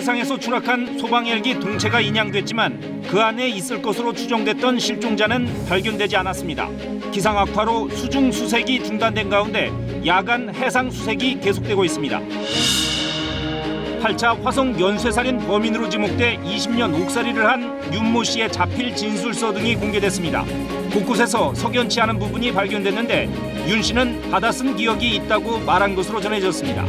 해상에서 추락한 소방 헬기 동체가 인양됐지만 그 안에 있을 것으로 추정됐던 실종자는 발견되지 않았습니다. 기상 악화로 수중 수색이 중단된 가운데 야간 해상 수색이 계속되고 있습니다. 8차 화성 연쇄살인 범인으로 지목돼 20년 옥살이를 한 윤모 씨의 자필 진술서 등이 공개됐습니다. 곳곳에서 석연치 않은 부분이 발견됐는데 윤 씨는 받아쓴 기억이 있다고 말한 것으로 전해졌습니다.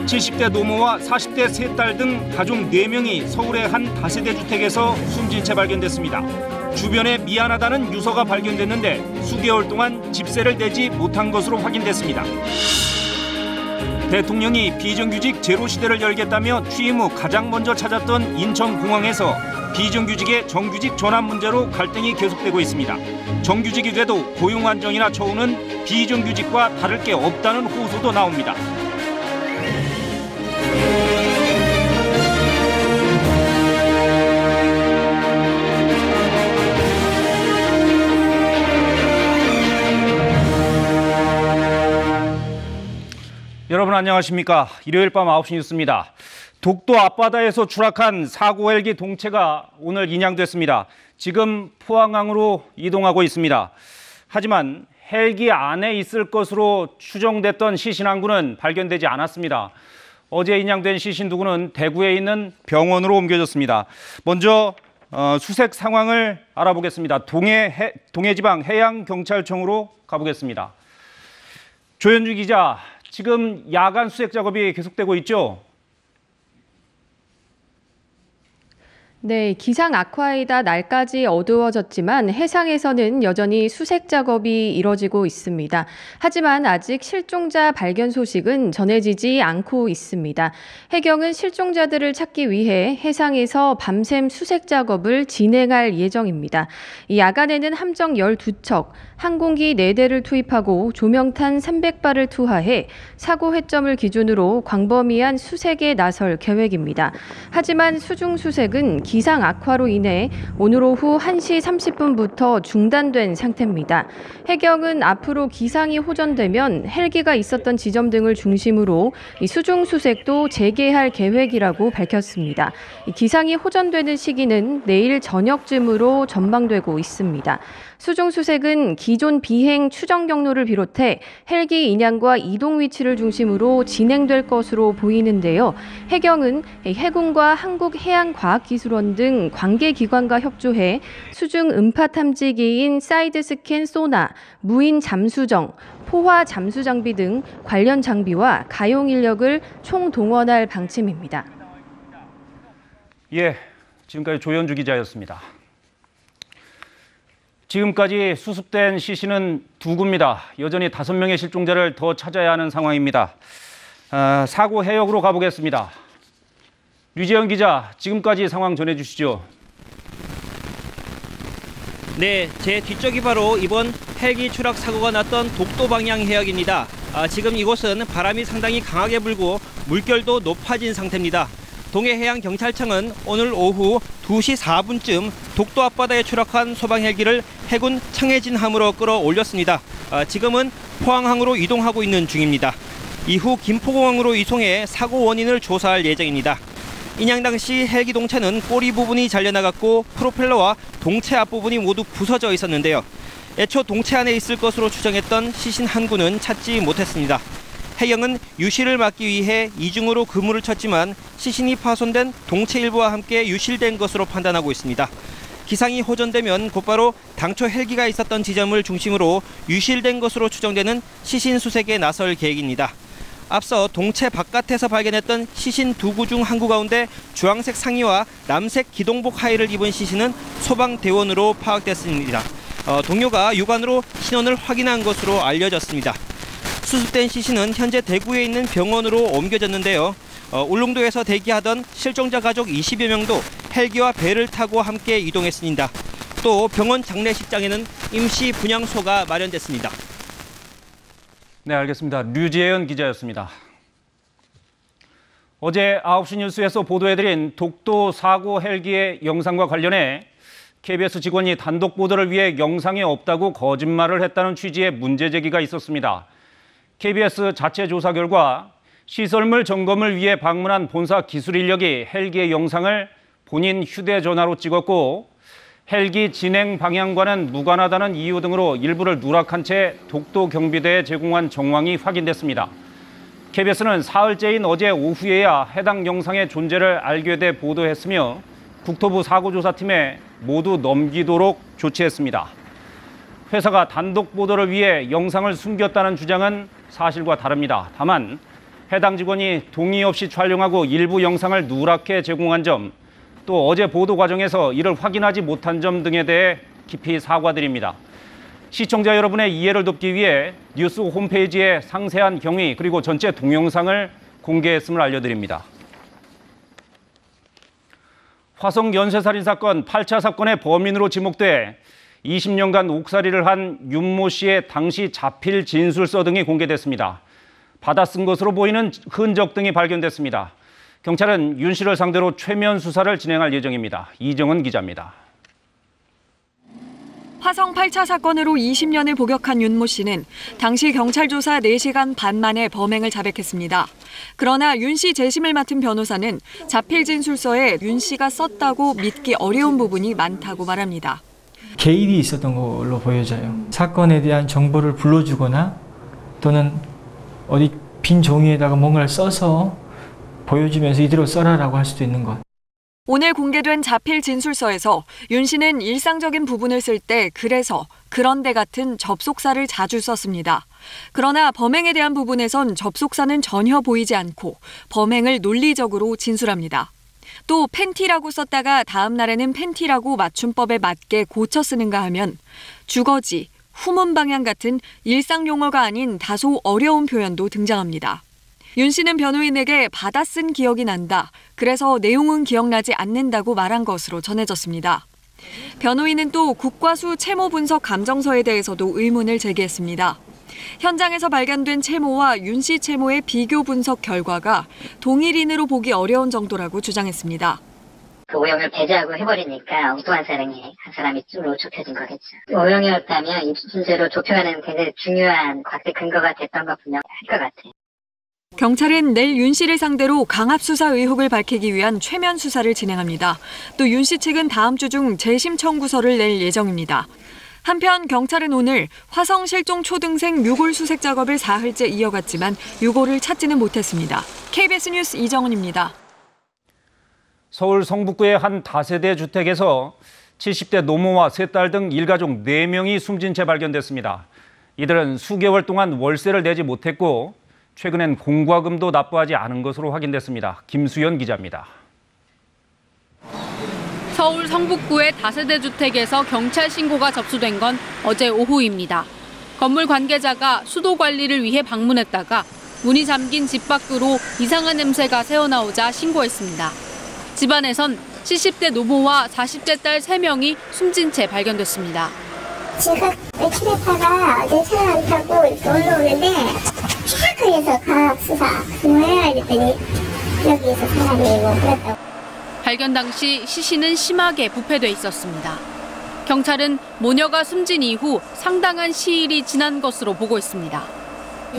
70대 노모와 40대 세 딸 등 가족 4명이 서울의 한 다세대 주택에서 숨진 채 발견됐습니다. 주변에 미안하다는 유서가 발견됐는데 수개월 동안 집세를 내지 못한 것으로 확인됐습니다. 대통령이 비정규직 제로 시대를 열겠다며 취임 후 가장 먼저 찾았던 인천공항에서 비정규직의 정규직 전환 문제로 갈등이 계속되고 있습니다. 정규직이 돼도 고용 안정이나 처우는 비정규직과 다를 게 없다는 호소도 나옵니다. 여러분 안녕하십니까? 일요일 밤 9시 뉴스입니다. 독도 앞바다에서 추락한 사고 헬기 동체가 오늘 인양됐습니다. 지금 포항항으로 이동하고 있습니다. 하지만 헬기 안에 있을 것으로 추정됐던 시신 한 구는 발견되지 않았습니다. 어제 인양된 시신 2구는 대구에 있는 병원으로 옮겨졌습니다. 먼저 수색 상황을 알아보겠습니다. 동해지방해양경찰청으로 가보겠습니다. 조현주 기자, 지금 야간 수색 작업이 계속되고 있죠? 네, 기상 악화이다 날까지 어두워졌지만 해상에서는 여전히 수색 작업이 이뤄지고 있습니다. 하지만 아직 실종자 발견 소식은 전해지지 않고 있습니다. 해경은 실종자들을 찾기 위해 해상에서 밤샘 수색 작업을 진행할 예정입니다. 이 야간에는 함정 12척, 항공기 4대를 투입하고 조명탄 300발을 투하해 사고 회점을 기준으로 광범위한 수색에 나설 계획입니다. 하지만 수중 수색은 기상 악화로 인해 오늘 오후 1시 30분부터 중단된 상태입니다. 해경은 앞으로 기상이 호전되면 헬기가 있었던 지점 등을 중심으로 수중 수색도 재개할 계획이라고 밝혔습니다. 기상이 호전되는 시기는 내일 저녁쯤으로 전망되고 있습니다. 수중 수색은 기존 비행 추정 경로를 비롯해 헬기 인양과 이동 위치를 중심으로 진행될 것으로 보이는데요. 해경은 해군과 한국해양과학기술원 등 관계기관과 협조해 수중 음파 탐지기인 사이드 스캔 소나, 무인 잠수정, 포화 잠수 장비 등 관련 장비와 가용 인력을 총동원할 방침입니다. 예, 지금까지 조현주 기자였습니다. 지금까지 수습된 시신은 2구입니다. 여전히 5명의 실종자를 더 찾아야 하는 상황입니다. 사고 해역으로 가보겠습니다. 류재현 기자, 지금까지 상황 전해주시죠. 네, 제 뒤쪽이 바로 이번 헬기 추락 사고가 났던 독도 방향 해역입니다. 지금 이곳은 바람이 상당히 강하게 불고 물결도 높아진 상태입니다. 동해해양경찰청은 오늘 오후 2시 4분쯤 독도 앞바다에 추락한 소방 헬기를 해군 청해진함으로 끌어올렸습니다. 지금은 포항항으로 이동하고 있는 중입니다. 이후 김포공항으로 이송해 사고 원인을 조사할 예정입니다. 인양 당시 헬기 동체는 꼬리 부분이 잘려나갔고 프로펠러와 동체 앞부분이 모두 부서져 있었는데요. 애초 동체 안에 있을 것으로 추정했던 시신 한 구는 찾지 못했습니다. 해경은 유실을 막기 위해 이중으로 그물을 쳤지만 시신이 파손된 동체 일부와 함께 유실된 것으로 판단하고 있습니다. 기상이 호전되면 곧바로 당초 헬기가 있었던 지점을 중심으로 유실된 것으로 추정되는 시신 수색에 나설 계획입니다. 앞서 동체 바깥에서 발견했던 시신 2구 중 한 구 가운데 주황색 상의와 남색 기동복 하의를 입은 시신은 소방대원으로 파악됐습니다. 동료가 육안으로 신원을 확인한 것으로 알려졌습니다. 수습된 시신은 현재 대구에 있는 병원으로 옮겨졌는데요. 울릉도에서 대기하던 실종자 가족 20여 명도 헬기와 배를 타고 함께 이동했습니다. 또 병원 장례식장에는 임시 분향소가 마련됐습니다. 네, 알겠습니다. 류재현 기자였습니다. 어제 9시 뉴스에서 보도해드린 독도 사고 헬기의 영상과 관련해 KBS 직원이 단독 보도를 위해 영상이 없다고 거짓말을 했다는 취지의 문제 제기가 있었습니다. KBS 자체 조사 결과 시설물 점검을 위해 방문한 본사 기술 인력이 헬기의 영상을 본인 휴대전화로 찍었고 헬기 진행 방향과는 무관하다는 이유 등으로 일부를 누락한 채 독도 경비대에 제공한 정황이 확인됐습니다. KBS는 사흘째인 어제 오후에야 해당 영상의 존재를 알게 돼 보도했으며 국토부 사고조사팀에 모두 넘기도록 조치했습니다. 회사가 단독 보도를 위해 영상을 숨겼다는 주장은 사실과 다릅니다. 다만 해당 직원이 동의 없이 촬영하고 일부 영상을 누락해 제공한 점, 또 어제 보도 과정에서 이를 확인하지 못한 점 등에 대해 깊이 사과드립니다. 시청자 여러분의 이해를 돕기 위해 뉴스 홈페이지에 상세한 경위 그리고 전체 동영상을 공개했음을 알려드립니다. 화성 연쇄살인 사건 8차 사건의 범인으로 지목돼 20년간 옥살이를 한 윤모 씨의 당시 자필 진술서 등이 공개됐습니다. 받아쓴 것으로 보이는 흔적 등이 발견됐습니다. 경찰은 윤 씨를 상대로 최면 수사를 진행할 예정입니다. 이정은 기자입니다. 화성 8차 사건으로 20년을 복역한 윤모 씨는 당시 경찰 조사 4시간 반 만에 범행을 자백했습니다. 그러나 윤 씨 재심을 맡은 변호사는 자필 진술서에 윤 씨가 썼다고 믿기 어려운 부분이 많다고 말합니다. 개입이 있었던 걸로 보여져요. 사건에 대한 정보를 불러주거나 또는 어디 빈 종이에다가 뭔가를 써서 보여주면서 이대로 써라라고 할 수도 있는 것. 오늘 공개된 자필 진술서에서 윤 씨는 일상적인 부분을 쓸 때 그래서, 그런데 같은 접속사를 자주 썼습니다. 그러나 범행에 대한 부분에선 접속사는 전혀 보이지 않고 범행을 논리적으로 진술합니다. 또 팬티라고 썼다가 다음 날에는 팬티라고 맞춤법에 맞게 고쳐 쓰는가 하면 주거지, 후문 방향 같은 일상 용어가 아닌 다소 어려운 표현도 등장합니다. 윤 씨는 변호인에게 받아쓴 기억이 난다. 그래서 내용은 기억나지 않는다고 말한 것으로 전해졌습니다. 변호인은 또 국과수 채모 분석 감정서에 대해서도 의문을 제기했습니다. 현장에서 발견된 채모와 윤 씨 채모의 비교 분석 결과가 동일인으로 보기 어려운 정도라고 주장했습니다. 그 오형을 배제하고 해버리니까 엉뚱한 한 사람이 로 좁혀진 거겠죠. 오형이었다면 입순죄로 좁혀가는 굉장히 중요한 과대 근거가 됐던 것 분명할 것 같아요. 경찰은 내일 윤 씨를 상대로 강압수사 의혹을 밝히기 위한 최면 수사를 진행합니다. 또 윤 씨 측은 다음 주 중 재심 청구서를 낼 예정입니다. 한편 경찰은 오늘 화성 실종 초등생 유골 수색 작업을 사흘째 이어갔지만 유골을 찾지는 못했습니다. KBS 뉴스 이정은입니다. 서울 성북구의 한 다세대 주택에서 70대 노모와 3딸 등 일가족 4명이 숨진 채 발견됐습니다. 이들은 수개월 동안 월세를 내지 못했고 최근엔 공과금도 납부하지 않은 것으로 확인됐습니다. 김수연 기자입니다. 서울 성북구의 다세대 주택에서 경찰 신고가 접수된 건 어제 오후입니다. 건물 관계자가 수도 관리를 위해 방문했다가 문이 잠긴 집 밖으로 이상한 냄새가 새어나오자 신고했습니다. 집안에선 70대 노모와 40대 딸 3명이 숨진 채 발견됐습니다. 제가 외출했다가 어제 차를 안 타고 올라오는데 그래서 과학수사 뭐야 이랬더니 여기서 사람이 그랬다고. 발견 당시 시신은 심하게 부패돼 있었습니다. 경찰은 모녀가 숨진 이후 상당한 시일이 지난 것으로 보고 있습니다.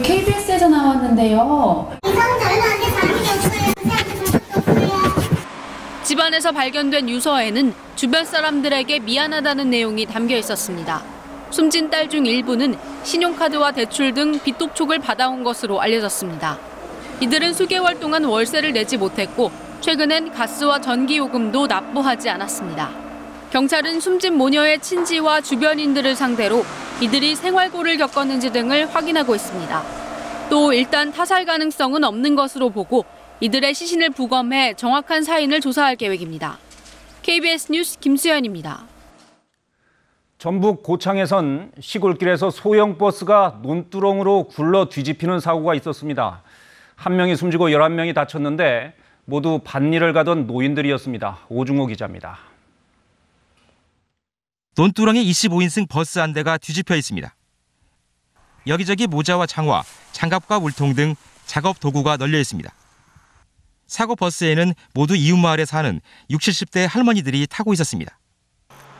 KBS에서 나왔는데요. 집안에서 발견된 유서에는 주변 사람들에게 미안하다는 내용이 담겨 있었습니다. 숨진 딸 중 일부는 신용카드와 대출 등 빚독촉을 받아온 것으로 알려졌습니다. 이들은 수개월 동안 월세를 내지 못했고 최근엔 가스와 전기요금도 납부하지 않았습니다. 경찰은 숨진 모녀의 친지와 주변인들을 상대로 이들이 생활고를 겪었는지 등을 확인하고 있습니다. 또 일단 타살 가능성은 없는 것으로 보고 이들의 시신을 부검해 정확한 사인을 조사할 계획입니다. KBS 뉴스 김수연입니다. 전북 고창에선 시골길에서 소형 버스가 논두렁으로 굴러 뒤집히는 사고가 있었습니다. 1명이 숨지고 11명이 다쳤는데 모두 밭일을 가던 노인들이었습니다. 오중호 기자입니다. 논두렁에 25인승 버스 한 대가 뒤집혀 있습니다. 여기저기 모자와 장화, 장갑과 물통 등 작업 도구가 널려 있습니다. 사고 버스에는 모두 이웃마을에 사는 60, 70대 할머니들이 타고 있었습니다.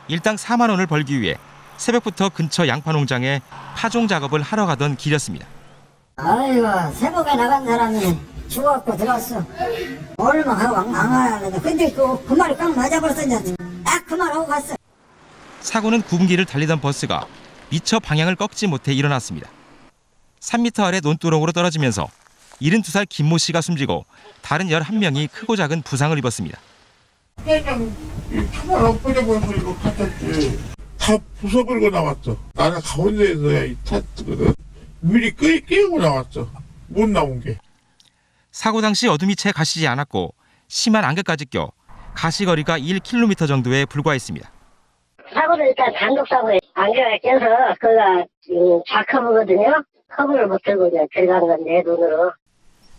일당 4만 원을 벌기 위해 새벽부터 근처 양파농장에 파종 작업을 하러 가던 길이었습니다. 아이고, 새벽에 나간 사람이 죽어갖고 들어왔어. 얼마 하고 안 가는데 근데 그 말이 깡 맞아버렸었냐. 딱 그 말 하고 갔어. 사고는 구분기를 달리던 버스가 미처 방향을 꺾지 못해 일어났습니다. 3m 아래 논두렁으로 떨어지면서 72살 김모 씨가 숨지고 다른 11명이 크고 작은 부상을 입었습니다. 그냥 차가 엎어져버려서 이거 같았지. 다 부숴버리고 나왔어. 나는 가운데에서 이 탔거든. 미리 끼고 나왔어. 못 나온 게. 사고 당시 어둠이 채 가시지 않았고 심한 안개까지 껴 가시거리가 1km 정도에 불과했습니다. 사고는 일단 단독사고에 안개가 껴서 그가 좌커브거든요. 커브를 못 들고 그냥 들어간 건 내 눈으로.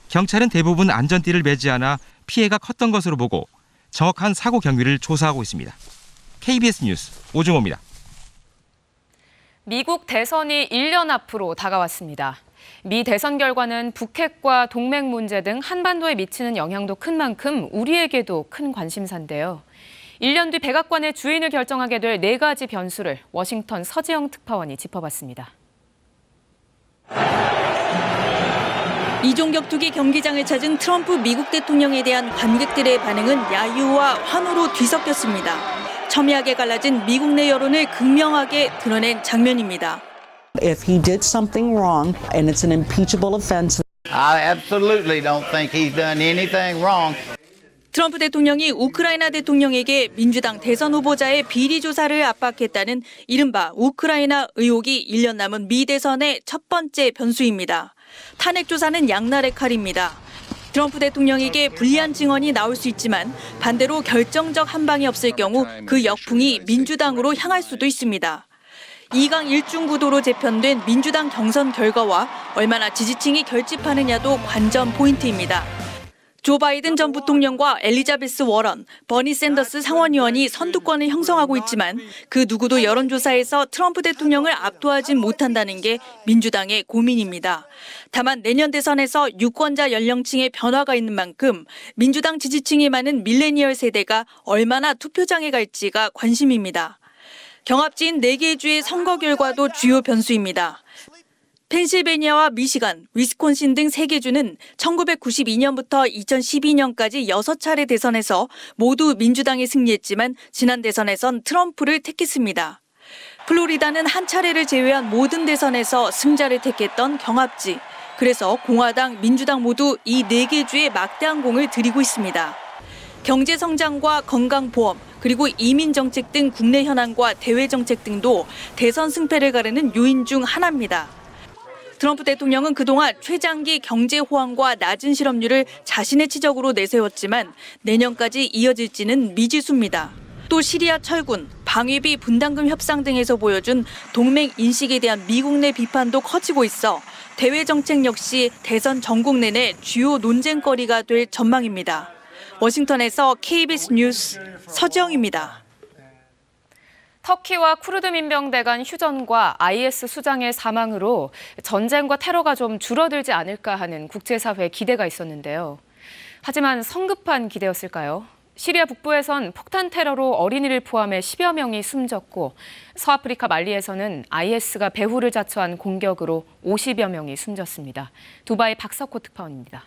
경찰은 대부분 안전띠를 매지 않아 피해가 컸던 것으로 보고 정확한 사고 경위를 조사하고 있습니다. KBS 뉴스 오중호입니다. 미국 대선이 1년 앞으로 다가왔습니다. 미 대선 결과는 북핵과 동맹 문제 등 한반도에 미치는 영향도 큰 만큼 우리에게도 큰 관심사인데요. 1년 뒤 백악관의 주인을 결정하게 될 4가지 변수를 워싱턴 서지영 특파원이 짚어봤습니다. 이종격투기 경기장을 찾은 트럼프 미국 대통령에 대한 관객들의 반응은 야유와 환호로 뒤섞였습니다. 첨예하게 갈라진 미국 내 여론을 극명하게 드러낸 장면입니다. If he did something wrong and it's an impeachable offense. I absolutely don't think he's done anything wrong. 트럼프 대통령이 우크라이나 대통령에게 민주당 대선 후보자의 비리 조사를 압박했다는 이른바 우크라이나 의혹이 1년 남은 미 대선의 첫 번째 변수입니다. 탄핵 조사는 양날의 칼입니다. 트럼프 대통령에게 불리한 증언이 나올 수 있지만 반대로 결정적 한방이 없을 경우 그 역풍이 민주당으로 향할 수도 있습니다. 2강 1중 구도로 재편된 민주당 경선 결과와 얼마나 지지층이 결집하느냐도 관전 포인트입니다. 조 바이든 전 부통령과 엘리자베스 워런, 버니 샌더스 상원의원이 선두권을 형성하고 있지만 그 누구도 여론조사에서 트럼프 대통령을 압도하진 못한다는 게 민주당의 고민입니다. 다만 내년 대선에서 유권자 연령층의 변화가 있는 만큼 민주당 지지층이 많은 밀레니얼 세대가 얼마나 투표장에 갈지가 관심입니다. 경합지인 4개의 주의 선거 결과도 주요 변수입니다. 펜실베니아와 미시간, 위스콘신 등 3개 주는 1992년부터 2012년까지 6차례 대선에서 모두 민주당이 승리했지만 지난 대선에선 트럼프를 택했습니다. 플로리다는 한 차례를 제외한 모든 대선에서 승자를 택했던 경합지. 그래서 공화당, 민주당 모두 이 4개 주에 막대한 공을 들이고 있습니다. 경제 성장과 건강보험, 그리고 이민 정책 등 국내 현안과 대외 정책 등도 대선 승패를 가르는 요인 중 하나입니다. 트럼프 대통령은 그동안 최장기 경제 호황과 낮은 실업률을 자신의 치적으로 내세웠지만 내년까지 이어질지는 미지수입니다. 또 시리아 철군, 방위비 분담금 협상 등에서 보여준 동맹 인식에 대한 미국 내 비판도 커지고 있어 대외 정책 역시 대선 전국 내내 주요 논쟁거리가 될 전망입니다. 워싱턴에서 KBS 뉴스 서지영입니다. 터키와 쿠르드 민병대 간 휴전과 IS 수장의 사망으로 전쟁과 테러가 좀 줄어들지 않을까 하는 국제사회의 기대가 있었는데요. 하지만 성급한 기대였을까요? 시리아 북부에선 폭탄 테러로 어린이를 포함해 10여 명이 숨졌고 서아프리카 말리에서는 IS가 배후를 자처한 공격으로 50여 명이 숨졌습니다. 두바이 박석호 특파원입니다.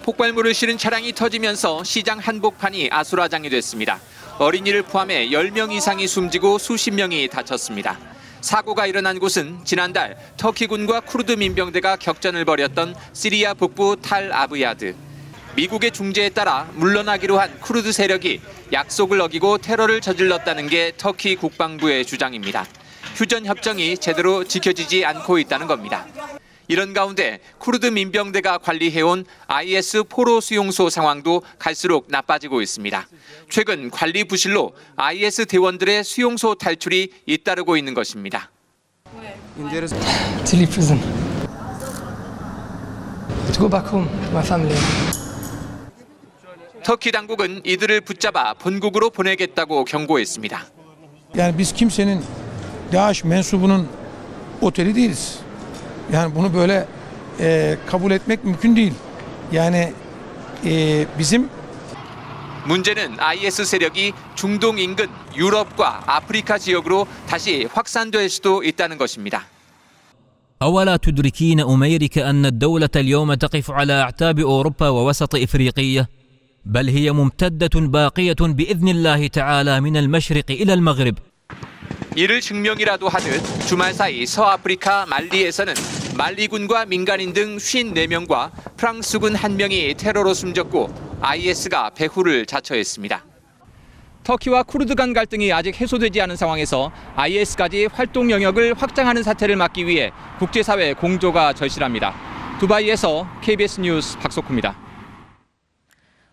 폭발물을 실은 차량이 터지면서 시장 한복판이 아수라장이 됐습니다. 어린이를 포함해 10명 이상이 숨지고 수십 명이 다쳤습니다. 사고가 일어난 곳은 지난달 터키군과 쿠르드 민병대가 격전을 벌였던 시리아 북부 탈 아브야드. 미국의 중재에 따라 물러나기로 한 쿠르드 세력이 약속을 어기고 테러를 저질렀다는 게 터키 국방부의 주장입니다. 휴전 협정이 제대로 지켜지지 않고 있다는 겁니다. 이런 가운데 쿠르드 민병대가 관리해온 IS 포로 수용소 상황도 갈수록 나빠지고 있습니다. 최근 관리 부실로 IS 대원들의 수용소 탈출이 잇따르고 있는 것입니다. To leave prison. To go back home to my family. 터키 당국은 이들을 붙잡아 본국으로 보내겠다고 경고했습니다. Yani biz kimsenin DAEŞ mensubunun oteli değiliz. Yani bunu böyle kabul etmek mümkün değil. Yani bizim 문제는 IS 세력이 중동 인근 유럽과 아프리카 지역으로 다시 확산될 수도 있다는 것입니다. أولا تدركين أميرك أن الدولة اليوم تقف على أعتاب أوروبا ووسط إفريقية بل هي ممتدة باقية بإذن الله تعالى من المشرق إلى المغرب. 이를 증명이라도 하듯 주말 사이 서아프리카 말리에서는 말리군과 민간인 등 54명과 프랑스군 1명이 테러로 숨졌고 IS가 배후를 자처했습니다. 터키와 쿠르드 간 갈등이 아직 해소되지 않은 상황에서 IS까지 활동 영역을 확장하는 사태를 막기 위해 국제사회 공조가 절실합니다. 두바이에서 KBS 뉴스 박석호입니다.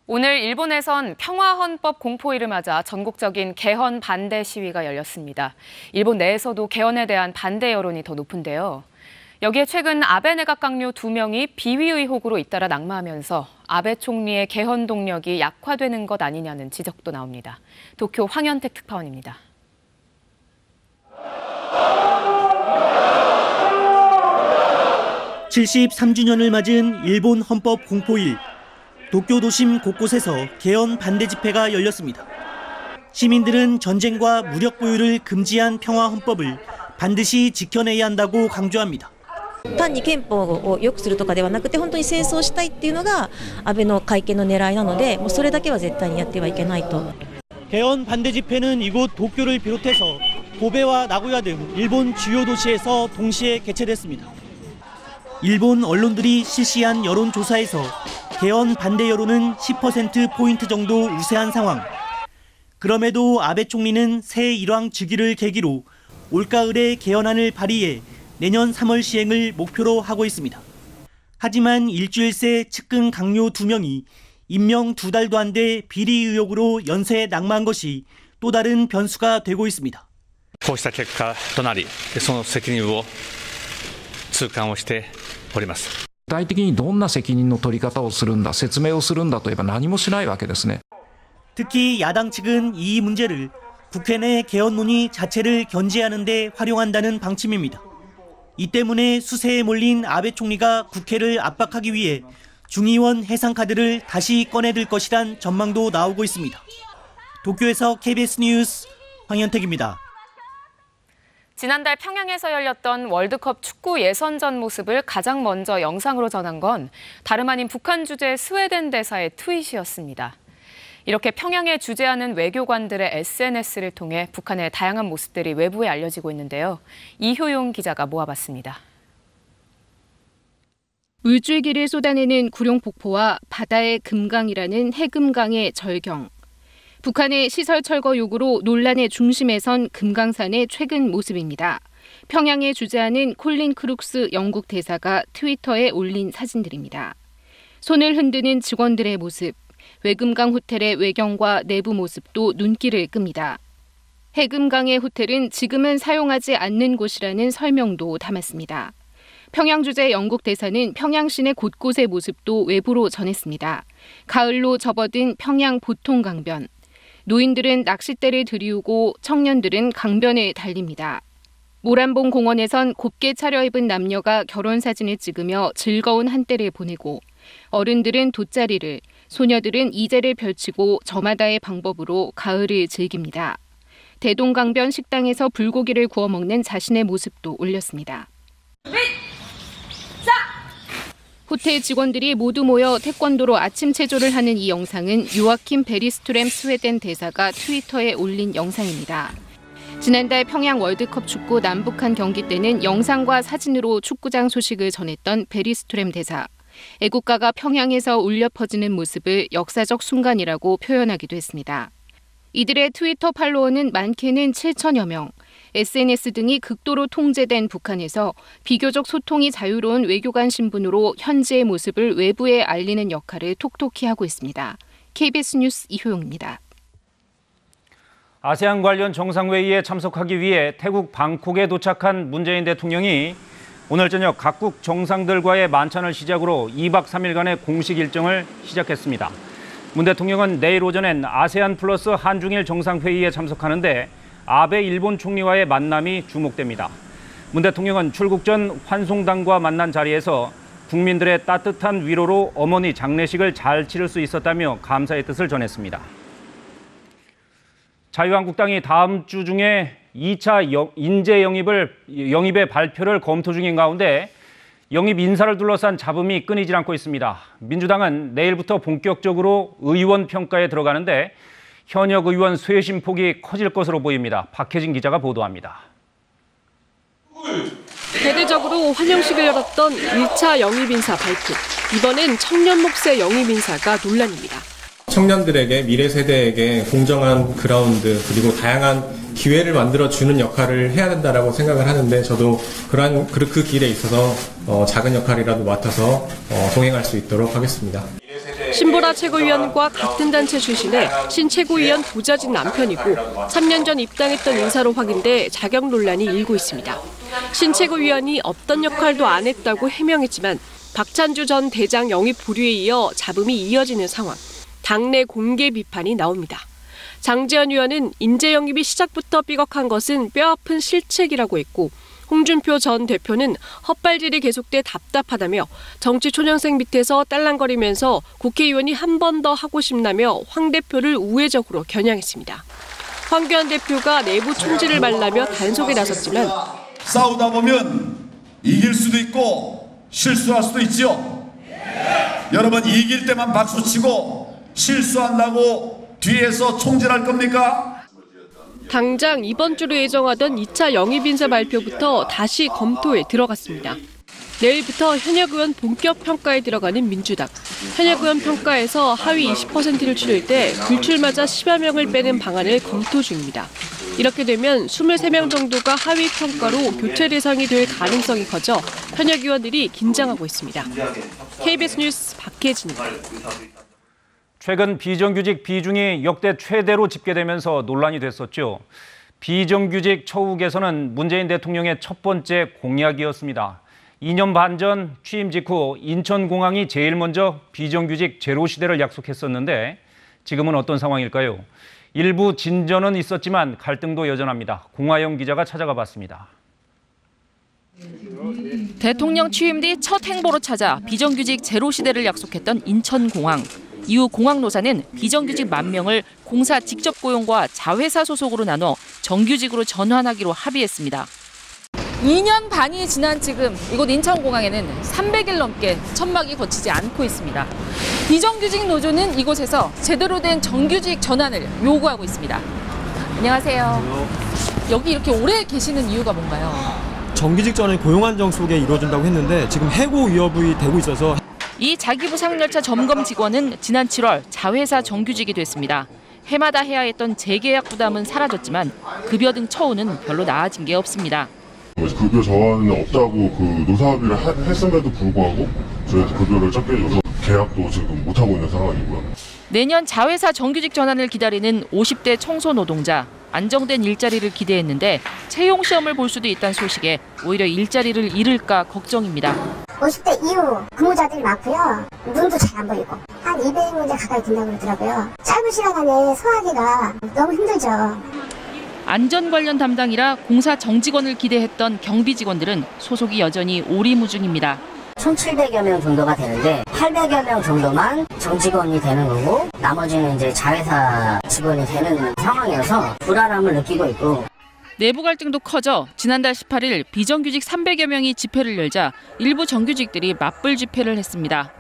오늘 일본에선 평화헌법 공포일을 맞아 전국적인 개헌 반대 시위가 열렸습니다. 일본 내에서도 개헌에 대한 반대 여론이 더 높은데요. 여기에 최근 아베 내각 강요 2명이 비위 의혹으로 잇따라 낙마하면서 아베 총리의 개헌 동력이 약화되는 것 아니냐는 지적도 나옵니다. 도쿄 황현택 특파원입니다. (73주년을) 맞은 일본 헌법 공포일. 도쿄 도심 곳곳에서 개헌 반대 집회가 열렸습니다. 시민들은 전쟁과 무력 보유를 금지한 평화 헌법을 반드시 지켜내야 한다고 강조합니다. 単に憲法を良くするとかではなくて本当に戦争したいっていうのが安倍の改憲の狙いなのでもうそれだけは絶対にやってはいけないと. 개헌 반대 집회는 이곳 도쿄를 비롯해서 고베와 나고야 등 일본 주요 도시에서 동시에 개최됐습니다. 일본 언론들이 실시한 여론조사에서 개헌 반대 여론은 10%포인트 정도 우세한 상황. 그럼에도 아베 총리는 새 일왕 즉위를 계기로 올가을에 개헌안을 발의해 내년 3월 시행을 목표로 하고 있습니다. 하지만 일주일 새 측근 강요 2명이 임명 2달도 안 돼 비리 의혹으로 연쇄 낙마한 것이 또 다른 변수가 되고 있습니다. こうした結果となり、その責任を痛感をしております。具体的にどんな責任の取り方をするんだ、説明をするんだといえば何もしないわけですね。 특히 야당 측은 이 문제를 국회 내 개헌 논의 자체를 견제하는 데 활용한다는 방침입니다. 이 때문에 수세에 몰린 아베 총리가 국회를 압박하기 위해 중의원 해상카드를 다시 꺼내들 것이란 전망도 나오고 있습니다. 도쿄에서 KBS 뉴스 황현택입니다. 지난달 평양에서 열렸던 월드컵 축구 예선전 모습을 가장 먼저 영상으로 전한 건 다름 아닌 북한 주재 스웨덴 대사의 트윗이었습니다. 이렇게 평양에 주재하는 외교관들의 SNS를 통해 북한의 다양한 모습들이 외부에 알려지고 있는데요. 이효용 기자가 모아봤습니다. 울줄기를 쏟아내는 구룡폭포와 바다의 금강이라는 해금강의 절경. 북한의 시설 철거 요구로 논란의 중심에 선 금강산의 최근 모습입니다. 평양에 주재하는 콜린 크룩스 영국 대사가 트위터에 올린 사진들입니다. 손을 흔드는 직원들의 모습, 외금강 호텔의 외경과 내부 모습도 눈길을 끕니다. 해금강의 호텔은 지금은 사용하지 않는 곳이라는 설명도 담았습니다. 평양 주재 영국 대사는 평양 시내 곳곳의 모습도 외부로 전했습니다. 가을로 접어든 평양 보통 강변. 노인들은 낚싯대를 들이우고 청년들은 강변에 달립니다. 모란봉 공원에선 곱게 차려입은 남녀가 결혼 사진을 찍으며 즐거운 한때를 보내고 어른들은 돗자리를, 소녀들은 이제를 펼치고 저마다의 방법으로 가을을 즐깁니다. 대동강변 식당에서 불고기를 구워 먹는 자신의 모습도 올렸습니다. 호텔 직원들이 모두 모여 태권도로 아침 체조를 하는 이 영상은 요아킴 베리스트램 스웨덴 대사가 트위터에 올린 영상입니다. 지난달 평양 월드컵 축구 남북한 경기 때는 영상과 사진으로 축구장 소식을 전했던 베리스트램 대사. 애국가가 평양에서 울려 퍼지는 모습을 역사적 순간이라고 표현하기도 했습니다. 이들의 트위터 팔로워는 많게는 7천여 명. SNS 등이 극도로 통제된 북한에서 비교적 소통이 자유로운 외교관 신분으로 현지의 모습을 외부에 알리는 역할을 톡톡히 하고 있습니다. KBS 뉴스 이효용입니다. 아세안 관련 정상회의에 참석하기 위해 태국 방콕에 도착한 문재인 대통령이 오늘 저녁 각국 정상들과의 만찬을 시작으로 2박 3일간의 공식 일정을 시작했습니다. 문 대통령은 내일 오전엔 아세안 플러스 한중일 정상회의에 참석하는데 아베 일본 총리와의 만남이 주목됩니다. 문 대통령은 출국 전 환송당과 만난 자리에서 국민들의 따뜻한 위로로 어머니 장례식을 잘 치를 수 있었다며 감사의 뜻을 전했습니다. 자유한국당이 다음 주 중에 2차 인재 영입의 발표를 검토 중인 가운데 영입 인사를 둘러싼 잡음이 끊이질 않고 있습니다. 민주당은 내일부터 본격적으로 의원 평가에 들어가는데 현역 의원 쇄신폭이 커질 것으로 보입니다. 박혜진 기자가 보도합니다. 대대적으로 환영식을 열었던 1차 영입인사 발표. 이번엔 청년 몫의 영입인사가 논란입니다. 청년들에게, 미래 세대에게 공정한 그라운드 그리고 다양한 기회를 만들어주는 역할을 해야 된다라고 생각을 하는데 저도 그 길에 있어서 작은 역할이라도 맡아서 동행할 수 있도록 하겠습니다. 신보라 최고위원과 같은 단체 출신의 신 최고위원 부자진 남편이고 3년 전 입당했던 인사로 확인돼 자격 논란이 일고 있습니다. 신 최고위원이 어떤 역할도 안 했다고 해명했지만 박찬주 전 대장 영입 보류에 이어 잡음이 이어지는 상황. 당내 공개 비판이 나옵니다. 장제원 의원은 인재 영입이 시작부터 삐걱한 것은 뼈아픈 실책이라고 했고 홍준표 전 대표는 헛발질이 계속돼 답답하다며 정치 초년생 밑에서 딸랑거리면서 국회의원이 한 번 더 하고 싶다며 황 대표를 우회적으로 겨냥했습니다. 황교안 대표가 내부 총질을 말라며 단속에 나섰지만 싸우다 보면 이길 수도 있고 실수할 수도 있지요. 여러분 이길 때만 박수치고 실수한다고 뒤에서 총질할 겁니까? 당장 이번 주로 예정하던 2차 영입인사 발표부터 다시 검토에 들어갔습니다. 내일부터 현역 의원 본격 평가에 들어가는 민주당. 현역 의원 평가에서 하위 20%를 추릴 때 불출마자 10여 명을 빼는 방안을 검토 중입니다. 이렇게 되면 23명 정도가 하위 평가로 교체 대상이 될 가능성이 커져 현역 의원들이 긴장하고 있습니다. KBS 뉴스 박혜진입니다. 최근 비정규직 비중이 역대 최대로 집계되면서 논란이 됐었죠. 비정규직 처우 개선은 문재인 대통령의 첫 번째 공약이었습니다. 2년 반 전 취임 직후 인천공항이 제일 먼저 비정규직 제로 시대를 약속했었는데 지금은 어떤 상황일까요? 일부 진전은 있었지만 갈등도 여전합니다. 공화영 기자가 찾아가 봤습니다. 대통령 취임 뒤 첫 행보로 찾아 비정규직 제로 시대를 약속했던 인천공항. 이후 공항노사는 비정규직 10,000명을 공사 직접 고용과 자회사 소속으로 나눠 정규직으로 전환하기로 합의했습니다. 2년 반이 지난 지금 이곳 인천공항에는 300일 넘게 천막이 거치지 않고 있습니다. 비정규직 노조는 이곳에서 제대로 된 정규직 전환을 요구하고 있습니다. 안녕하세요. 여기 이렇게 오래 계시는 이유가 뭔가요? 정규직 전환이 고용 안정 속에 이루어진다고 했는데 지금 해고 위협이 되고 있어서 이 자기부상열차 점검 직원은 지난 7월 자회사 정규직이 됐습니다. 해마다 해야 했던 재계약 부담은 사라졌지만 급여 등 처우는 별로 나아진 게 없습니다. 급여 저하는 없다고 그 노사합의를 했음에도 불구하고 저희한테 급여를 적게 줘서 계약도 지금 못하고 있는 상황이고요. 내년 자회사 정규직 전환을 기다리는 50대 청소 노동자. 안정된 일자리를 기대했는데 채용 시험을 볼 수도 있다는 소식에 오히려 일자리를 잃을까 걱정입니다. 50대 이후 근무자들이 많고요. 눈도 잘 안 보이고 한 200문제 가까이 된다고 그러더라고요. 짧은 시간 안에 소화하기가 너무 힘들죠. 안전 관련 담당이라 공사 정직원을 기대했던 경비 직원들은 소속이 여전히 오리무중입니다. 1,700여 명 정도가 되는데 800여 명 정도만 정직원이 되는 거고 나머지는 이제 자회사 직원이 되는 상황이어서 불안함을 느끼고 있고 내부 갈등도 커져 지난달 18일 비정규직 300여 명이 집회를 열자 일부 정규직들이 맞불 집회를 했습니다.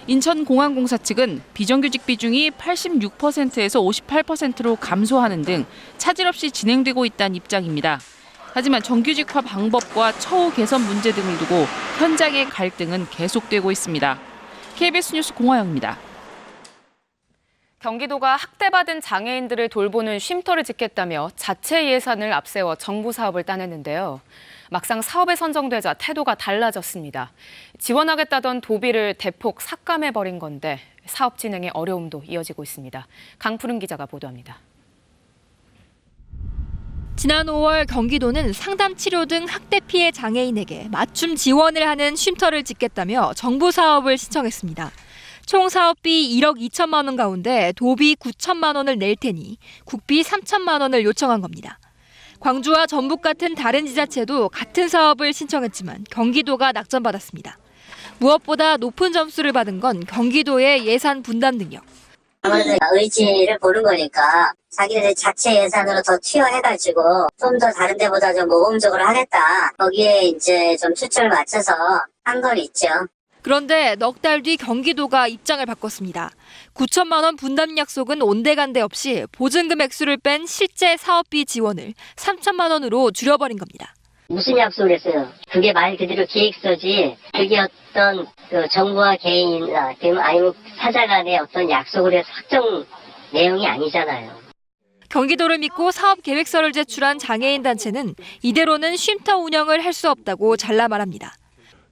인천공항공사 측은 비정규직 비중이 86%에서 58%로 감소하는 등 차질 없이 진행되고 있다는 입장입니다. 하지만 정규직화 방법과 처우 개선 문제 등을 두고 현장의 갈등은 계속되고 있습니다. KBS 뉴스 공화영입니다. 경기도가 학대받은 장애인들을 돌보는 쉼터를 짓겠다며 자체 예산을 앞세워 정부 사업을 따냈는데요. 막상 사업에 선정되자 태도가 달라졌습니다. 지원하겠다던 도비를 대폭 삭감해버린 건데 사업 진행에 어려움도 이어지고 있습니다. 강푸른 기자가 보도합니다. 지난 5월 경기도는 상담 치료 등 학대 피해 장애인에게 맞춤 지원을 하는 쉼터를 짓겠다며 정부 사업을 신청했습니다. 총 사업비 1억 2천만 원 가운데 도비 9천만 원을 낼 테니 국비 3천만 원을 요청한 겁니다. 광주와 전북 같은 다른 지자체도 같은 사업을 신청했지만 경기도가 낙점받았습니다. 무엇보다 높은 점수를 받은 건 경기도의 예산 분담 능력. 아무래도 의지를 보는 거니까 자기들 자체 예산으로 더 투여해가지고 좀 더 다른 데보다 좀 모범적으로 하겠다. 거기에 이제 좀 초점을 맞춰서 한 건 있죠. 그런데 넉 달 뒤 경기도가 입장을 바꿨습니다. 9천만 원 분담 약속은 온데간데 없이 보증금 액수를 뺀 실제 사업비 지원을 3천만 원으로 줄여버린 겁니다. 무슨 약속을 했어요? 그게 말 그대로 계획서지 그게 어떤 그 정부와 개인 아니면 사자 간의 어떤 약속을 해서 확정 내용이 아니잖아요. 경기도를 믿고 사업 계획서를 제출한 장애인 단체는 이대로는 쉼터 운영을 할 수 없다고 잘라 말합니다.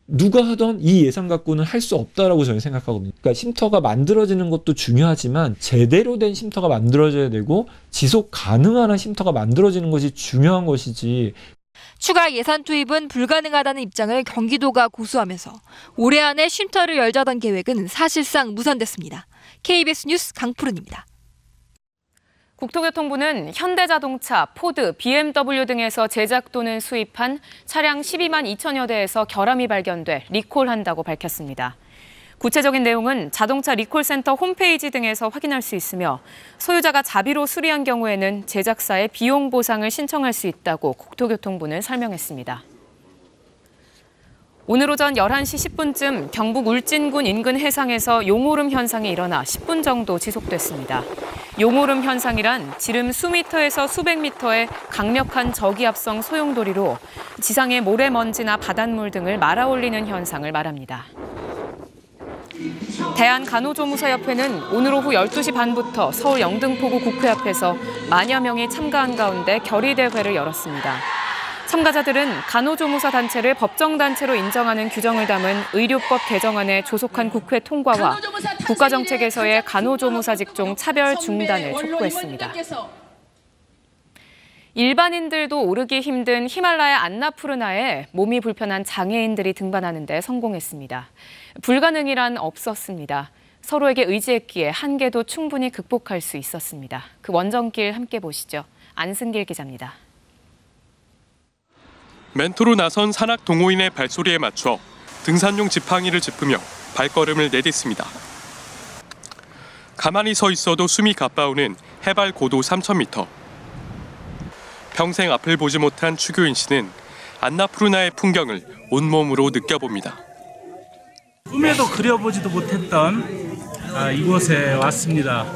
누가 하던 이 예산 갖고는 할 수 없다라고 저는 생각하거든요. 그러니까 쉼터가 만들어지는 것도 중요하지만 제대로 된 쉼터가 만들어져야 되고 지속 가능한 쉼터가 만들어지는 것이 중요한 것이지. 추가 예산 투입은 불가능하다는 입장을 경기도가 고수하면서 올해 안에 쉼터를 열자던 계획은 사실상 무산됐습니다. KBS 뉴스 강푸른입니다. 국토교통부는 현대자동차, 포드, BMW 등에서 제작 또는 수입한 차량 12만 2천여 대에서 결함이 발견돼 리콜한다고 밝혔습니다. 구체적인 내용은 자동차 리콜센터 홈페이지 등에서 확인할 수 있으며 소유자가 자비로 수리한 경우에는 제작사에 비용 보상을 신청할 수 있다고 국토교통부는 설명했습니다. 오늘 오전 11시 10분쯤 경북 울진군 인근 해상에서 용오름 현상이 일어나 10분 정도 지속됐습니다. 용오름 현상이란 지름 수미터에서 수백 미터의 강력한 저기압성 소용돌이로 지상의 모래먼지나 바닷물 등을 말아올리는 현상을 말합니다. 대한간호조무사협회는 오늘 오후 12시 반부터 서울 영등포구 국회 앞에서 만여 명이 참가한 가운데 결의대회를 열었습니다. 참가자들은 간호조무사 단체를 법정단체로 인정하는 규정을 담은 의료법 개정안의 조속한 국회 통과와 국가정책에서의 간호조무사 직종 차별 중단을 촉구했습니다. 일반인들도 오르기 힘든 히말라야 안나푸르나에 몸이 불편한 장애인들이 등반하는 데 성공했습니다. 불가능이란 없었습니다. 서로에게 의지했기에 한계도 충분히 극복할 수 있었습니다. 그 원정길 함께 보시죠. 안승길 기자입니다. 멘토로 나선 산악 동호인의 발소리에 맞춰 등산용 지팡이를 짚으며 발걸음을 내딛습니다. 가만히 서 있어도 숨이 가빠오는 해발 고도 3,000m. 평생 앞을 보지 못한 추교인 씨는 안나푸르나의 풍경을 온몸으로 느껴봅니다. 꿈에도 그려보지도 못했던 이곳에 왔습니다.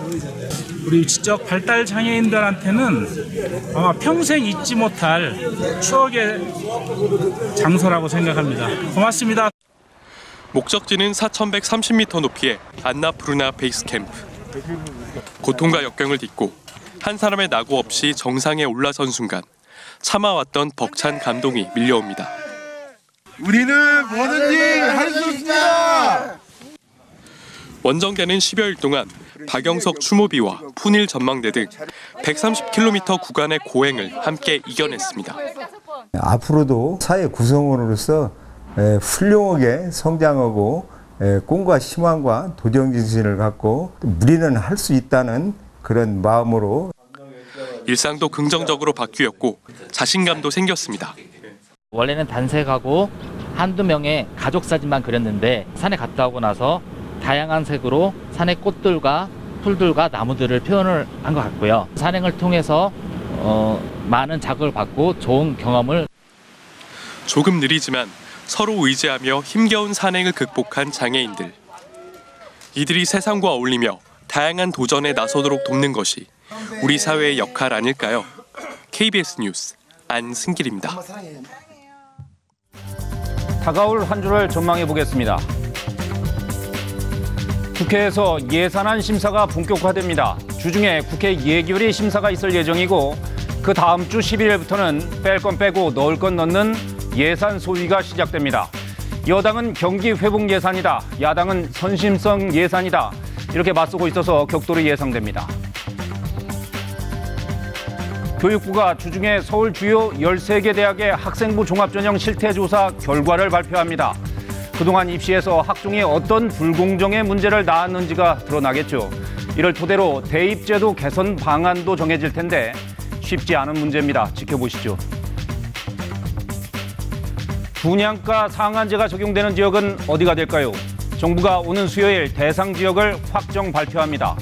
우리 지적 발달 장애인들한테는 아마 평생 잊지 못할 추억의 장소라고 생각합니다. 고맙습니다. 목적지는 4,130m 높이의 안나푸르나 베이스 캠프. 고통과 역경을 딛고 한 사람의 낙오 없이 정상에 올라선 순간 참아왔던 벅찬 감동이 밀려옵니다. 우리는 뭐든지 할 수 있습니다. 원정대는 10여일 동안 박영석 추모비와 푸닐 전망대 등 130km 구간의 고행을 함께 이겨냈습니다. 앞으로도 사회 구성원으로서 훌륭하게 성장하고 꿈과 희망과 도전정신을 갖고 우리는 할 수 있다는 그런 마음으로 일상도 긍정적으로 바뀌었고 자신감도 생겼습니다. 원래는 단색하고 한두 명의 가족 사진만 그렸는데 산에 갔다 오고 나서 다양한 색으로 산의 꽃들과 풀들과 나무들을 표현을 한 것 같고요. 산행을 통해서 많은 자극을 받고 좋은 경험을 조금 느리지만 서로 의지하며 힘겨운 산행을 극복한 장애인들. 이들이 세상과 어울리며 다양한 도전에 나서도록 돕는 것이 우리 사회의 역할 아닐까요? KBS 뉴스 안승길입니다. 다가올 한 주를 전망해 보겠습니다. 국회에서 예산안 심사가 본격화됩니다. 주중에 국회 예결위 심사가 있을 예정이고 그 다음 주 11일부터는 뺄 건 빼고 넣을 건 넣는 예산 소위가 시작됩니다. 여당은 경기 회복 예산이다, 야당은 선심성 예산이다 이렇게 맞서고 있어서 격돌이 예상됩니다. 교육부가 주중에 서울 주요 13개 대학의 학생부 종합전형 실태조사 결과를 발표합니다. 그동안 입시에서 학종이 어떤 불공정의 문제를 낳았는지가 드러나겠죠. 이를 토대로 대입제도 개선 방안도 정해질 텐데 쉽지 않은 문제입니다. 지켜보시죠. 분양가 상한제가 적용되는 지역은 어디가 될까요? 정부가 오는 수요일 대상 지역을 확정 발표합니다.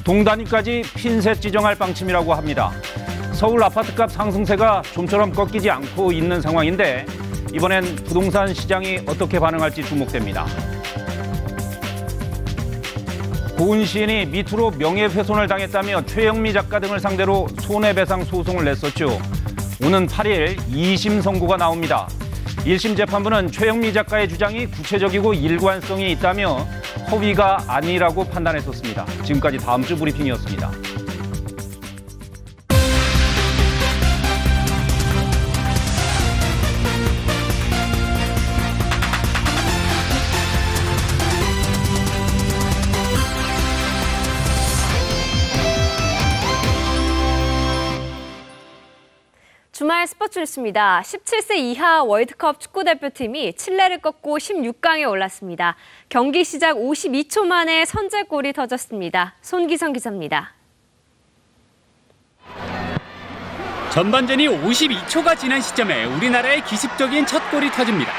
동단위까지 핀셋 지정할 방침이라고 합니다. 서울 아파트값 상승세가 좀처럼 꺾이지 않고 있는 상황인데 이번엔 부동산 시장이 어떻게 반응할지 주목됩니다. 고은 시인이 미투로 명예훼손을 당했다며 최영미 작가 등을 상대로 손해배상 소송을 냈었죠. 오는 8일 2심 선고가 나옵니다. 1심 재판부는 최영미 작가의 주장이 구체적이고 일관성이 있다며 허위가 아니라고 판단했었습니다. 지금까지 다음 주 브리핑이었습니다. 주말 스포츠 뉴스입니다. 17세 이하 월드컵 축구대표팀이 칠레를 꺾고 16강에 올랐습니다. 경기 시작 52초 만에 선제골이 터졌습니다. 손기성 기자입니다. 전반전이 52초가 지난 시점에 우리나라의 기습적인 첫 골이 터집니다.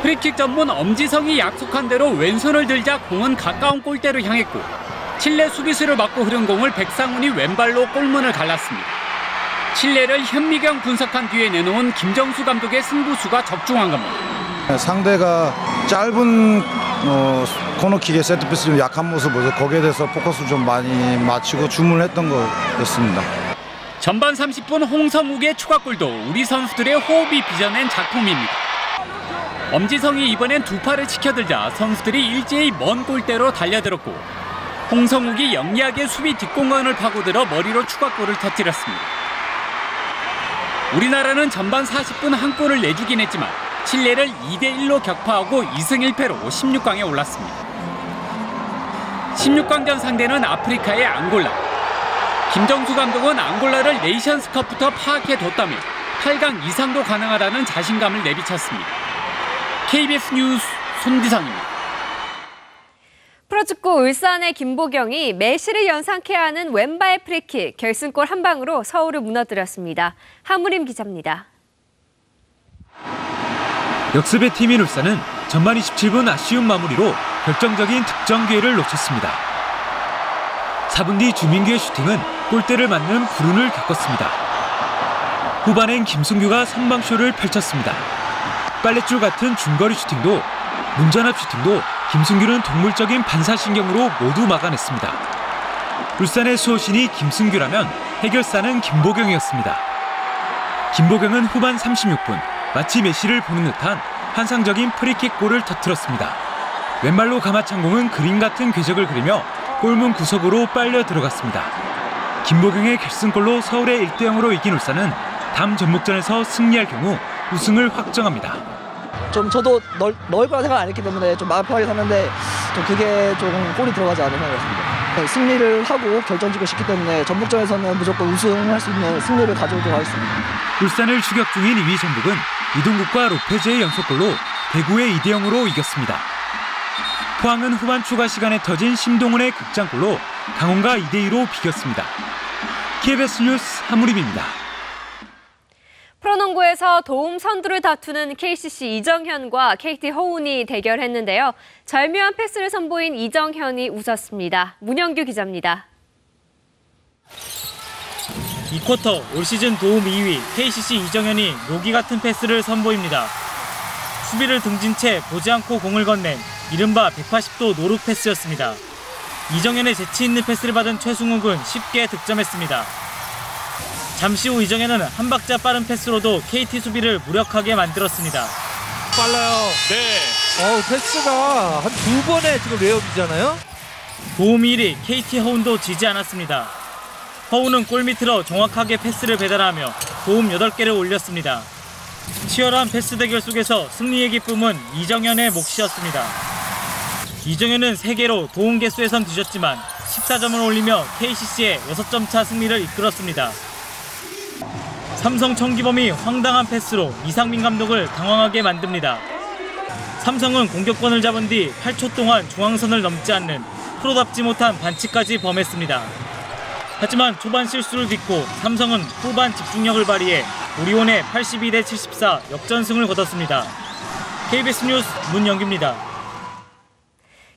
프리킥 전문 엄지성이 약속한 대로 왼손을 들자 공은 가까운 골대로 향했고 칠레 수비수를 맞고 흐른 공을 백상훈이 왼발로 골문을 갈랐습니다. 칠레를 현미경 분석한 뒤에 내놓은 김정수 감독의 승부수가 적중한 겁니다. 상대가 짧은 코너킥의 세트피스 좀 약한 모습 보여서 거기에 대해서 포커스 좀 많이 맞추고 주문했던 거였습니다. 전반 30분 홍성욱의 추가골도 우리 선수들의 호흡이 빚어낸 작품입니다. 엄지성이 이번엔 두 팔을 치켜들자 선수들이 일제히 먼 골대로 달려들었고 홍성욱이 영리하게 수비 뒷공간을 파고들어 머리로 추가골을 터뜨렸습니다. 우리나라는 전반 40분 한 골을 내주긴 했지만 칠레를 2대1로 격파하고 2승 1패로 16강에 올랐습니다. 16강전 상대는 아프리카의 앙골라. 김정수 감독은 앙골라를 네이션스컵부터 파악해뒀다며 8강 이상도 가능하다는 자신감을 내비쳤습니다. KBS 뉴스 손기성입니다. 프로축구 울산의 김보경이 메시를 연상케 하는 왼발 프리킥 결승골 한 방으로 서울을 무너뜨렸습니다. 하무림 기자입니다. 역습의 팀인 울산은 전반 27분 아쉬운 마무리로 결정적인 득점 기회를 놓쳤습니다. 4분 뒤 주민규의 슈팅은 골대를 맞는 불운을 겪었습니다. 후반엔 김승규가 선방쇼를 펼쳤습니다. 빨랫줄 같은 중거리 슈팅도 문전압 슈팅도 김승규는 동물적인 반사신경으로 모두 막아냈습니다. 울산의 수호신이 김승규라면 해결사는 김보경이었습니다. 김보경은 후반 36분 마치 메시를 보는 듯한 환상적인 프리킥 골을 터뜨렸습니다. 왼발로 감아찬 공은 그림 같은 궤적을 그리며 골문 구석으로 빨려 들어갔습니다. 김보경의 결승골로 서울의 1대0으로 이긴 울산은 다음 전북전에서 승리할 경우 우승을 확정합니다. 저도 넣을 거라 생각 안 했기 때문에 좀 마음 편하게 샀는데 그게 좀 골이 들어가지 않은 생각이었습니다. 승리를 하고 결정지고 싶기 때문에 전북전에서는 무조건 우승할 수 있는 승리를 가져오도록 하겠습니다. 울산을 추격 중인 2위 전북은 이동국과 로페즈의 연속골로 대구의 2대0으로 이겼습니다. 포항은 후반 추가 시간에 터진 심동훈의 극장골로 강원과 2대2로 비겼습니다. KBS 뉴스 하무림입니다. 프로농구에서 도움 선두를 다투는 KCC 이정현과 KT 허운이 대결했는데요. 절묘한 패스를 선보인 이정현이 웃었습니다. 문영규 기자입니다. 2쿼터 올 시즌 도움 2위 KCC 이정현이 노기 같은 패스를 선보입니다. 수비를 등진 채 보지 않고 공을 건넨 이른바 180도 노루 패스였습니다. 이정현의 재치 있는 패스를 받은 최승욱은 쉽게 득점했습니다. 잠시 후 이정현은 한 박자 빠른 패스로도 KT 수비를 무력하게 만들었습니다. 빨라요. 네. 패스가 한 두 번에 지금 레이업이잖아요. 도움 1위 KT 허운도 지지 않았습니다. 허운은 골밑으로 정확하게 패스를 배달하며 도움 8개를 올렸습니다. 치열한 패스 대결 속에서 승리의 기쁨은 이정현의 몫이었습니다. 이정현은 3개로 도움 개수에선 뒤졌지만 14점을 올리며 KCC의 6점 차 승리를 이끌었습니다. 삼성 청기범이 황당한 패스로 이상민 감독을 당황하게 만듭니다. 삼성은 공격권을 잡은 뒤 8초 동안 중앙선을 넘지 않는 프로답지 못한 반칙까지 범했습니다. 하지만 초반 실수를 딛고 삼성은 후반 집중력을 발휘해 오리온의 82대 74 역전승을 거뒀습니다. KBS 뉴스 문영규입니다.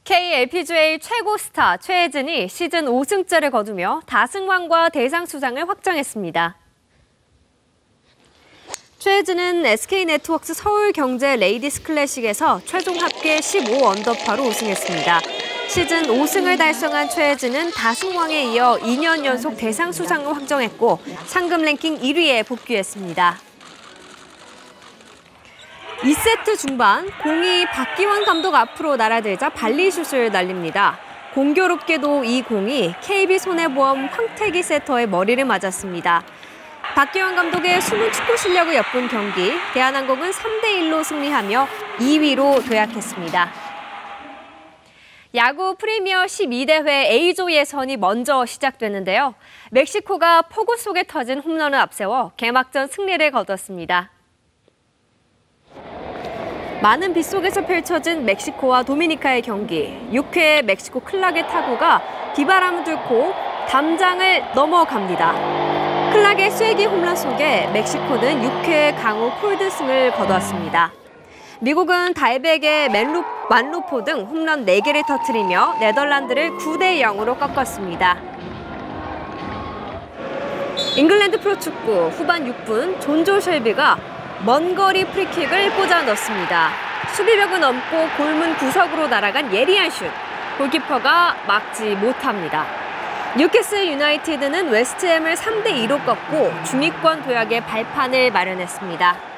KLPGA 최고 스타 최혜진이 시즌 5승째를 거두며 다승왕과 대상수상을 확정했습니다. 최혜진은 SK네트워크스 서울경제 레이디스 클래식에서 최종 합계 15언더파로 우승했습니다. 시즌 5승을 달성한 최혜진은 다승왕에 이어 2년 연속 대상수상을 확정했고 상금 랭킹 1위에 복귀했습니다. 2세트 중반 공이 박기환 감독 앞으로 날아들자 발리슛을 날립니다. 공교롭게도 이 공이 KB손해보험 황태기 세터의 머리를 맞았습니다. 박기환 감독의 숨은 축구 실력을 엿본 경기, 대한항공은 3대1로 승리하며 2위로 도약했습니다. 야구 프리미어 12대회 A조 예선이 먼저 시작됐는데요. 멕시코가 폭우 속에 터진 홈런을 앞세워 개막전 승리를 거뒀습니다. 많은 빗 속에서 펼쳐진 멕시코와 도미니카의 경기. 6회 멕시코 클락의 타구가 비바람을 뚫고 담장을 넘어갑니다. 클락의 쐐기 홈런 속에 멕시코는 6회 강호 콜드승을 거두었습니다. 미국은 달백의 만루포 등 홈런 4개를 터뜨리며 네덜란드를 9대0으로 꺾었습니다. 잉글랜드 프로축구 후반 6분 존조 쉘비가 먼 거리 프리킥을 꽂아 넣습니다. 수비벽을 넘고 골문 구석으로 날아간 예리한 슛. 골키퍼가 막지 못합니다. 뉴캐슬 유나이티드는 웨스트햄을 3대2로 꺾고 중위권 도약의 발판을 마련했습니다.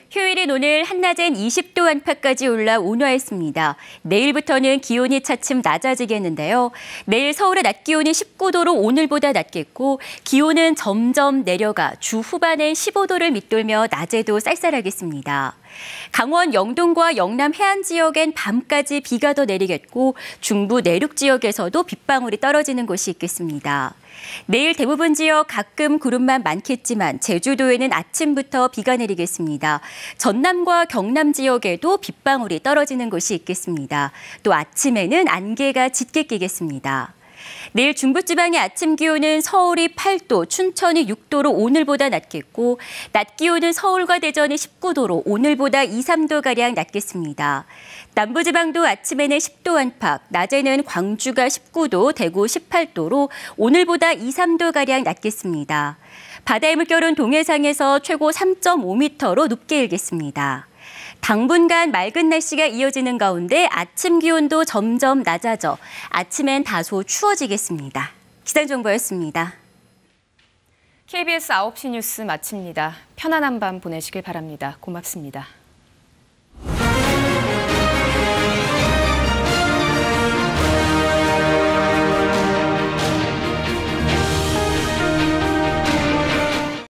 휴일인 오늘 한낮엔 20도 안팎까지 올라 온화했습니다. 내일부터는 기온이 차츰 낮아지겠는데요. 내일 서울의 낮 기온이 19도로 오늘보다 낮겠고 기온은 점점 내려가 주 후반엔 15도를 밑돌며 낮에도 쌀쌀하겠습니다. 강원 영동과 영남 해안 지역엔 밤까지 비가 더 내리겠고 중부 내륙 지역에서도 빗방울이 떨어지는 곳이 있겠습니다. 내일 대부분 지역 가끔 구름만 많겠지만 제주도에는 아침부터 비가 내리겠습니다. 전남과 경남 지역에도 빗방울이 떨어지는 곳이 있겠습니다. 또 아침에는 안개가 짙게 끼겠습니다. 내일 중부지방의 아침 기온은 서울이 8도, 춘천이 6도로 오늘보다 낮겠고 낮 기온은 서울과 대전이 19도로 오늘보다 2, 3도가량 낮겠습니다. 남부지방도 아침에는 10도 안팎, 낮에는 광주가 19도, 대구 18도로 오늘보다 2, 3도가량 낮겠습니다. 바다의 물결은 동해상에서 최고 3.5m로 높게 일겠습니다. 당분간 맑은 날씨가 이어지는 가운데 아침 기온도 점점 낮아져 아침엔 다소 추워지겠습니다. 기상정보였습니다. KBS 9시 뉴스 마칩니다. 편안한 밤 보내시길 바랍니다. 고맙습니다.